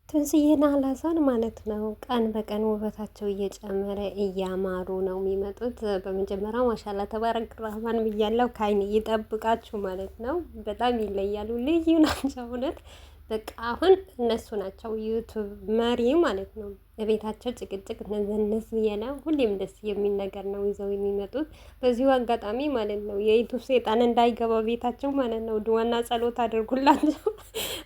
ትንሽዬና አላዛር ማለት ነው ቀን በቀን ውበታቸው እየጨመረ እያማሩ ነው የሚመጡት። በመጀመሪያ ማሻላ ተባረክ ራህማን ብያለሁ። ከአይን ይጠብቃችሁ ማለት ነው። በጣም ይለያሉ፣ ልዩ ናቸው እውነት። በቃ አሁን እነሱ ናቸው ዩቱብ መሪ ማለት ነው። በቤታቸው ጭቅጭቅ ነዘነዝ የለ ሁሌም ደስ የሚል ነገር ነው ይዘው የሚመጡት። በዚሁ አጋጣሚ ማለት ነው የዩቱብ ሴጣን እንዳይገባ ቤታቸው ማለት ነው ድዋና ጸሎት አድርጉላቸው።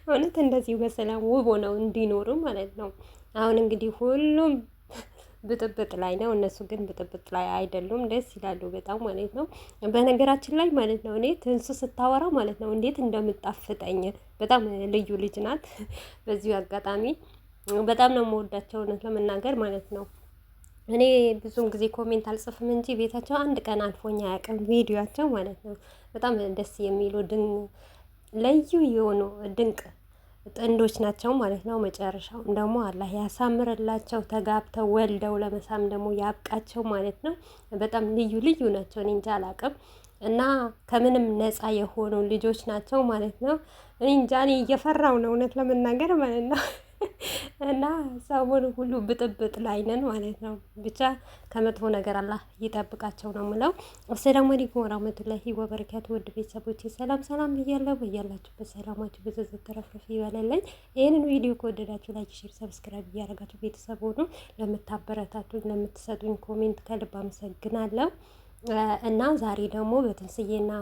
እውነት እንደዚሁ በሰላም ውብ ሆነው እንዲኖሩ ማለት ነው። አሁን እንግዲህ ሁሉም ብጥብጥ ላይ ነው። እነሱ ግን ብጥብጥ ላይ አይደሉም። ደስ ይላሉ በጣም ማለት ነው። በነገራችን ላይ ማለት ነው እኔ ትንሱ ስታወራ ማለት ነው እንዴት እንደምጣፍጠኝ በጣም ልዩ ልጅ ናት። በዚሁ አጋጣሚ በጣም ነው የምወዳቸው እውነት ለመናገር ማለት ነው። እኔ ብዙም ጊዜ ኮሜንት አልጽፍም እንጂ ቤታቸው አንድ ቀን አልፎኝ አያውቅም ቪዲዮቸው ማለት ነው። በጣም ደስ የሚሉ ልዩ የሆኑ ድንቅ ጥንዶች ናቸው ማለት ነው። መጨረሻውን ደግሞ አላህ ያሳምርላቸው፣ ተጋብተው ወልደው ለመሳም ደግሞ ያብቃቸው ማለት ነው። በጣም ልዩ ልዩ ናቸው። እኔ እንጃ አላቅም እና ከምንም ነፃ የሆኑ ልጆች ናቸው ማለት ነው። እኔ እንጃ እኔ እየፈራው ነው እውነት ለመናገር ማለት ነው። እና ሰሞኑ ሁሉ ብጥብጥ ላይ ነን ማለት ነው። ብቻ ከመጥፎ ነገር አላህ ይጠብቃቸው ነው የምለው። አሰላሙ አለይኩም ወራህመቱላሂ ወበረካቱ። ውድ ቤተሰቦች ሰላም ሰላም ብያለሁ። በያላችሁበት ሰላማችሁ ብዙ ተረፍረፍ ይበለልኝ። ይህንን ቪዲዮ ከወደዳችሁ ላይክ፣ ሼር፣ ሰብስክራይብ እያደረጋችሁ ቤተሰብ ሆኑ። ለምታበረታቱኝ፣ ለምትሰጡኝ ኮሜንት ከልብ አመሰግናለሁ። እና ዛሬ ደግሞ በትንስዬና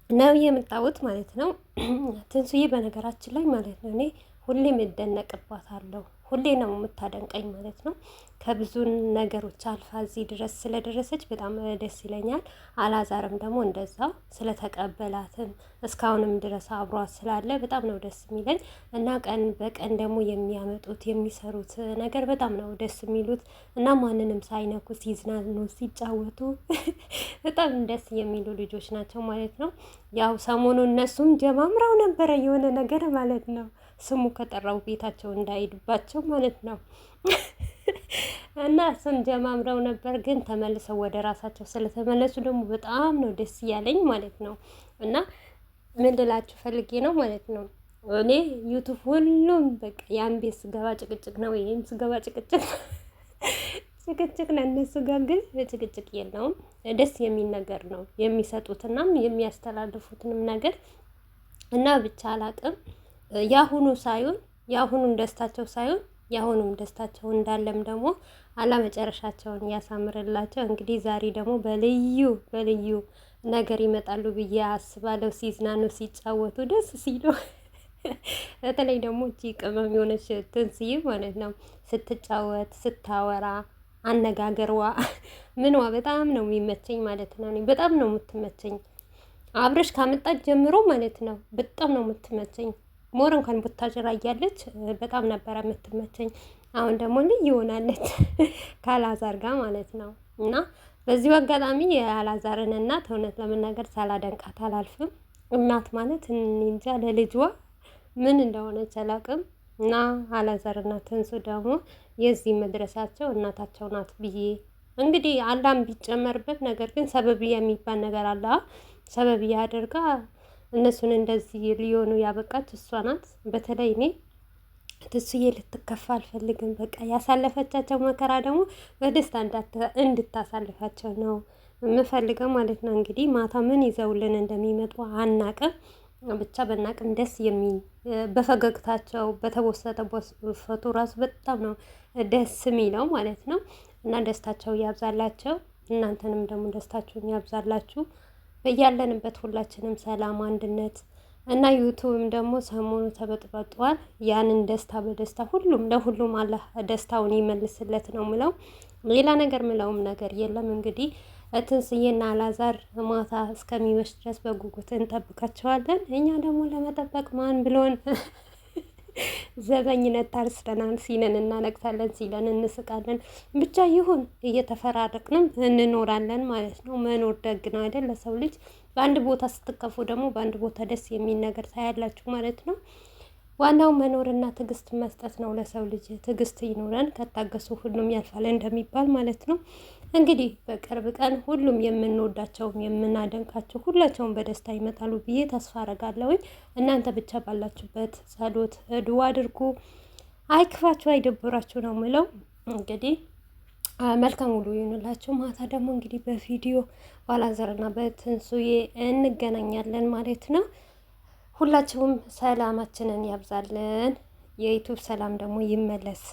ነው የምጣሁት ማለት ነው። ትንሱዬ በነገራችን ላይ ማለት ነው እኔ ሁሌም እደነቅባታለሁ። ሁሌ ነው የምታደንቀኝ ማለት ነው። ከብዙ ነገሮች አልፋ እዚህ ድረስ ስለደረሰች በጣም ደስ ይለኛል። አላዛርም ደግሞ እንደዛው ስለተቀበላትም እስካሁንም ድረስ አብሯት ስላለ በጣም ነው ደስ የሚለኝ እና ቀን በቀን ደግሞ የሚያመጡት የሚሰሩት ነገር በጣም ነው ደስ የሚሉት እና ማንንም ሳይነኩ ሲዝናኑ ሲጫወቱ በጣም ደስ የሚሉ ልጆች ናቸው ማለት ነው። ያው ሰሞኑን እነሱም ጀማምረው ነበረ የሆነ ነገር ማለት ነው። ስሙ ከጠራው ቤታቸው እንዳይሄድባቸው ማለት ነው። እና እሱን ጀማምረው ነበር፣ ግን ተመልሰው ወደ ራሳቸው ስለተመለሱ ደግሞ በጣም ነው ደስ እያለኝ ማለት ነው። እና ምን ልላችሁ ፈልጌ ነው ማለት ነው እኔ ዩቱብ ሁሉም በቃ ያን ቤት ስገባ ጭቅጭቅ ነው፣ ይህም ስገባ ጭቅጭቅ ጭቅጭቅ ነው። እነሱ ጋር ግን ጭቅጭቅ የለውም። ደስ የሚል ነገር ነው የሚሰጡትናም የሚያስተላልፉትንም ነገር እና ብቻ አላቅም ያሁኑ ሳይሆን ያሁኑን ደስታቸው ሳይሆን ያሁኑም ደስታቸው እንዳለም ደግሞ አላመጨረሻቸውን ያሳምርላቸው። እንግዲህ ዛሬ ደግሞ በልዩ ነገር ይመጣሉ ብዬ አስባለሁ። ሲዝናኑ ሲጫወቱ ደስ ሲሉ በተለይ ደግሞ እቺ ቅመም የሆነች ትንስዬ ማለት ነው ስትጫወት ስታወራ አነጋገርዋ ምንዋ በጣም ነው የሚመቸኝ ማለት ነው። እኔ በጣም ነው የምትመቸኝ አብረሽ ካመጣች ጀምሮ ማለት ነው በጣም ነው የምትመቸኝ። ሞር እንኳን ቡታጅራ እያለች በጣም ነበረ የምትመቸኝ። አሁን ደግሞ ልዩ ሆናለች ካላዛር ጋር ማለት ነው። እና በዚሁ አጋጣሚ የአላዛርን እናት እውነት ለመናገር ሳላደንቃት አላልፍም። እናት ማለት እንጃ ለልጇ ምን እንደሆነች አላውቅም። እና አላዛርና ትንሱ ደግሞ የዚህ መድረሳቸው እናታቸው ናት ብዬ እንግዲህ አላም ቢጨመርበት፣ ነገር ግን ሰበብያ የሚባል ነገር አለ። ሰበብያ አድርጋ እነሱን እንደዚህ ሊሆኑ ያበቃች እሷ ናት። በተለይ እኔ ትንሱዬ ልትከፋ አልፈልግም። በቃ ያሳለፈቻቸው መከራ ደግሞ በደስታ እንድታሳልፋቸው ነው የምፈልገው ማለት ነው። እንግዲህ ማታ ምን ይዘውልን እንደሚመጡ አናቅም። ብቻ በናቅም ደስ የሚል በፈገግታቸው በተወሰተ ፎቶ ራሱ በጣም ነው ደስ የሚለው ማለት ነው። እና ደስታቸው ያብዛላቸው፣ እናንተንም ደግሞ ደስታችሁን ያብዛላችሁ። በያለንበት ሁላችንም ሰላም፣ አንድነት እና ዩቱብም ደግሞ ሰሞኑ ተበጥበጧል። ያንን ደስታ በደስታ ሁሉም ለሁሉም አላህ ደስታውን ይመልስለት ነው ምለው። ሌላ ነገር ምለውም ነገር የለም። እንግዲህ ትንስዬና አላዛር ማታ እስከሚመሽ ድረስ በጉጉት እንጠብቃቸዋለን። እኛ ደግሞ ለመጠበቅ ማን ብሎን ዘበኝነት ታርስረናል። ሲለን እናለቅሳለን፣ ሲለን እንስቃለን። ብቻ ይሁን እየተፈራረቅንም እንኖራለን ማለት ነው። መኖር ደግ ነው አይደል? ለሰው ልጅ በአንድ ቦታ ስትከፉ ደግሞ በአንድ ቦታ ደስ የሚል ነገር ታያላችሁ ማለት ነው። ዋናው መኖርና ትዕግስት መስጠት ነው ለሰው ልጅ። ትዕግስት ይኖረን፣ ከታገሱ ሁሉም ያልፋል እንደሚባል ማለት ነው። እንግዲህ በቅርብ ቀን ሁሉም የምንወዳቸውም የምናደንቃቸው ሁላቸውም በደስታ ይመጣሉ ብዬ ተስፋ አረጋለሁኝ። እናንተ ብቻ ባላችሁበት ጸሎት ድዋ አድርጉ። አይክፋችሁ፣ አይደብራችሁ ነው ምለው። እንግዲህ መልካም ውሎ ይሆንላችሁ። ማታ ደግሞ እንግዲህ በቪዲዮ ባላዘርና በትንሱዬ እንገናኛለን ማለት ነው። ሁላችሁም ሰላማችንን ያብዛልን። የዩቱብ ሰላም ደግሞ ይመለስ።